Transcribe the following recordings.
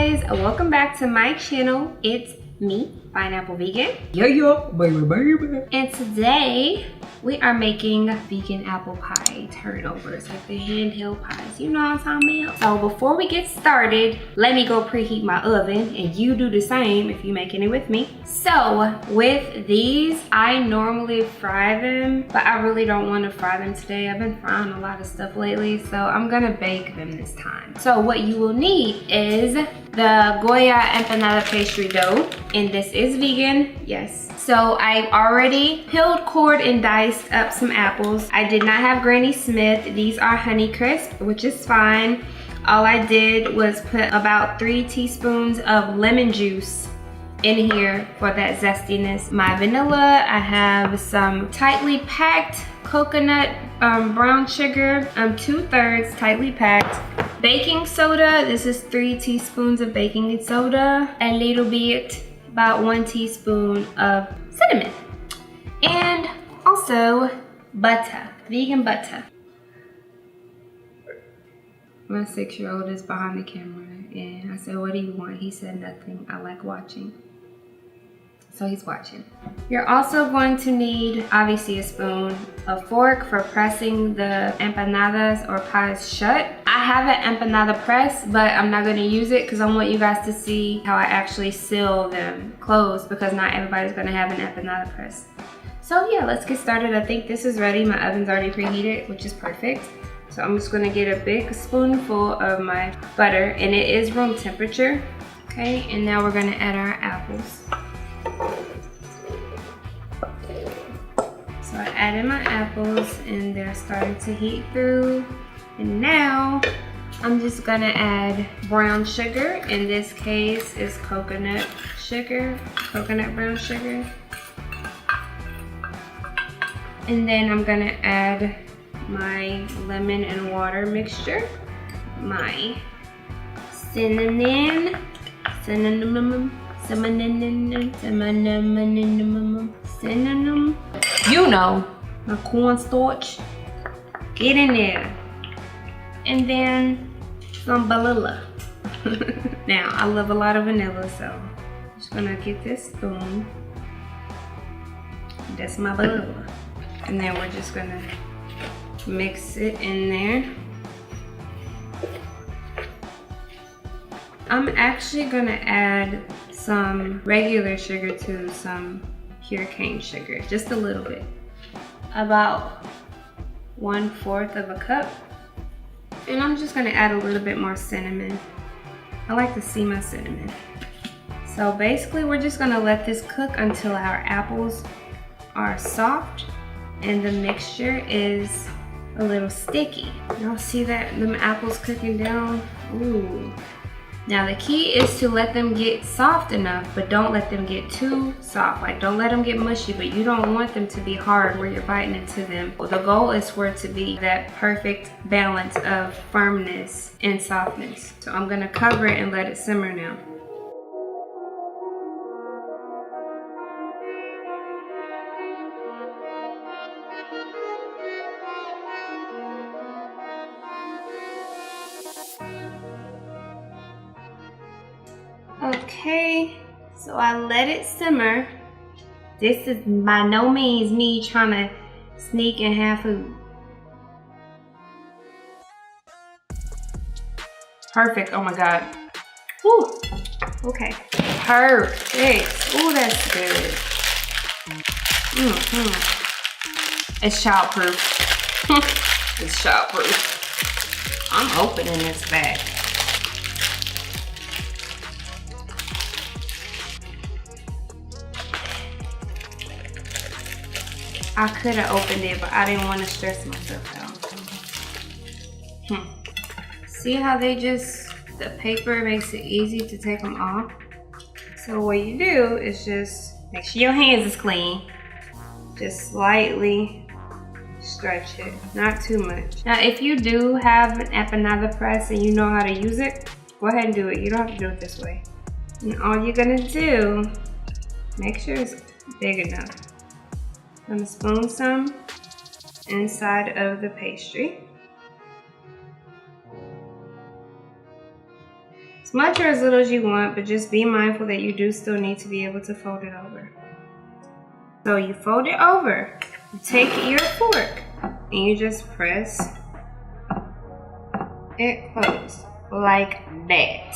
guys, welcome back to my channel. It's me, Pineapple Vegan. Yeah, baby. And today we are making vegan apple pie turnovers, like the handheld pies. You know what I'm talking about? So before we get started, let me go preheat my oven, and you do the same if you're making it with me. So with these, I normally fry them, but I really don't want to fry them today. I've been frying a lot of stuff lately, so I'm gonna bake them this time. So what you will need is the Goya Empanada pastry dough, and this is vegan, yes. So I already peeled, cored, and diced up some apples. I did not have Granny Smith. These are Honeycrisp, which is fine. All I did was put about 3 teaspoons of lemon juice in here for that zestiness. My vanilla, I have some tightly packed coconut brown sugar, 2/3 tightly packed. Baking soda, this is 3 teaspoons of baking soda. A little bit, about 1 teaspoon of cinnamon. And also butter, vegan butter. My 6-year-old is behind the camera and I said, what do you want? He said nothing, I like watching. So he's watching. You're also going to need, obviously, a spoon, a fork for pressing the empanadas or pies shut. I have an empanada press, but I'm not gonna use it because I want you guys to see how I actually seal them closed, because not everybody's gonna have an empanada press. So yeah, let's get started. I think this is ready. My oven's already preheated, which is perfect. So I'm just gonna get a big spoonful of my butter, and it is room temperature. Okay, and now we're gonna add our apples. So I added my apples and they're starting to heat through. And now I'm just gonna add brown sugar. In this case, it's coconut sugar, coconut brown sugar. And then I'm gonna add my lemon and water mixture, my cinnamon, you know, my cornstarch. Get in there. And then some vanilla. Now, I love a lot of vanilla, so I'm just gonna get this spoon. That's my vanilla. And then we're just gonna mix it in there. I'm actually gonna add some regular sugar to some pure cane sugar, just a little bit. About 1/4 of a cup. And I'm just gonna add a little bit more cinnamon. I like to see my cinnamon. So basically we're just gonna let this cook until our apples are soft and the mixture is a little sticky. Y'all see that, them apples cooking down? Ooh. Now the key is to let them get soft enough, but don't let them get too soft. Like, don't let them get mushy, but you don't want them to be hard where you're biting into them. The goal is for it to be that perfect balance of firmness and softness. So I'm gonna cover it and let it simmer now. Okay, so I let it simmer. This is by no means me trying to sneak and have food. Perfect, oh my God. Whew. Okay, perfect. Ooh, that's good. It's childproof. It's childproof. I'm opening this bag. I could have opened it, but I didn't want to stress myself out. See how they just, the paper makes it easy to take them off? So what you do is just make sure your hands is clean. Just slightly stretch it, not too much. Now if you do have an empanada press and you know how to use it, go ahead and do it. You don't have to do it this way. And all you're gonna do, make sure it's big enough. I'm gonna spoon some inside of the pastry. as much or as little as you want, but just be mindful that you do still need to be able to fold it over. So you fold it over, you take your fork, and you just press it closed like that.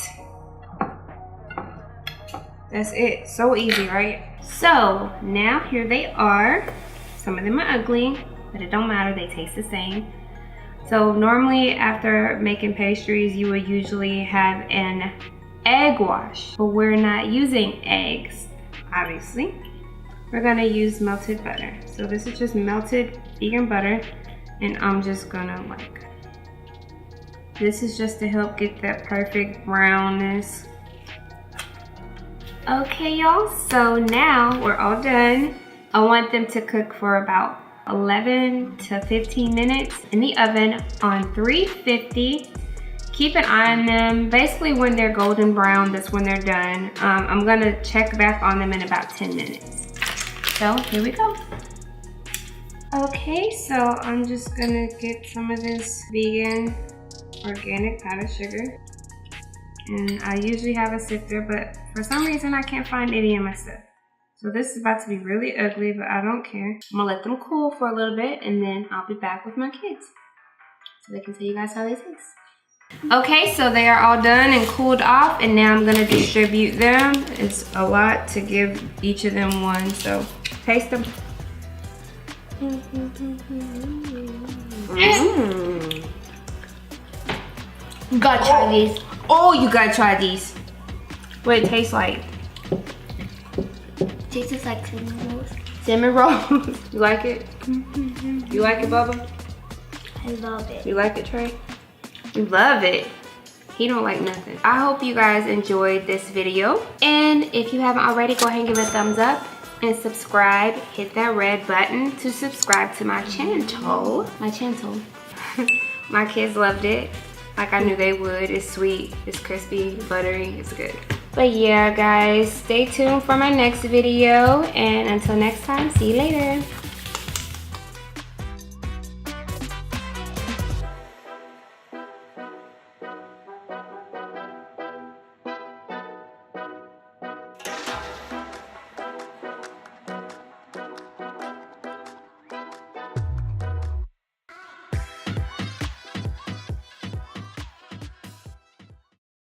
That's it. So easy, right? So now here they are. Some of them are ugly, but it don't matter, they taste the same. So normally after making pastries, you would usually have an egg wash, but we're not using eggs, obviously. We're gonna use melted butter. So this is just melted vegan butter, and I'm just gonna this is just to help get that perfect brownness. Okay, y'all, so now we're all done. I want them to cook for about 11 to 15 minutes in the oven on 350. Keep an eye on them. Basically when they're golden brown, that's when they're done. I'm gonna check back on them in about 10 minutes. So here we go. Okay, so I'm just gonna get some of this vegan organic powdered sugar. And I usually have a sifter, but for some reason I can't find any in my stuff. So this is about to be really ugly, but I don't care. I'm gonna let them cool for a little bit, and then I'll be back with my kids so they can tell you guys how they taste. Okay, so they are all done and cooled off, and now I'm gonna distribute them. It's a lot to give each of them one, so taste them. You gotta try these. Oh, you gotta try these. What it tastes like? Tastes like cinnamon rolls. Cinnamon rolls. You like it? You like it, Bubba? I love it. You like it, Trey? You love it. He don't like nothing. I hope you guys enjoyed this video. And if you haven't already, go ahead and give it a thumbs up and subscribe. Hit that red button to subscribe to my channel. My kids loved it. Like I knew they would. It's sweet, it's crispy, buttery, it's good. But yeah, guys, stay tuned for my next video. And until next time, see you later.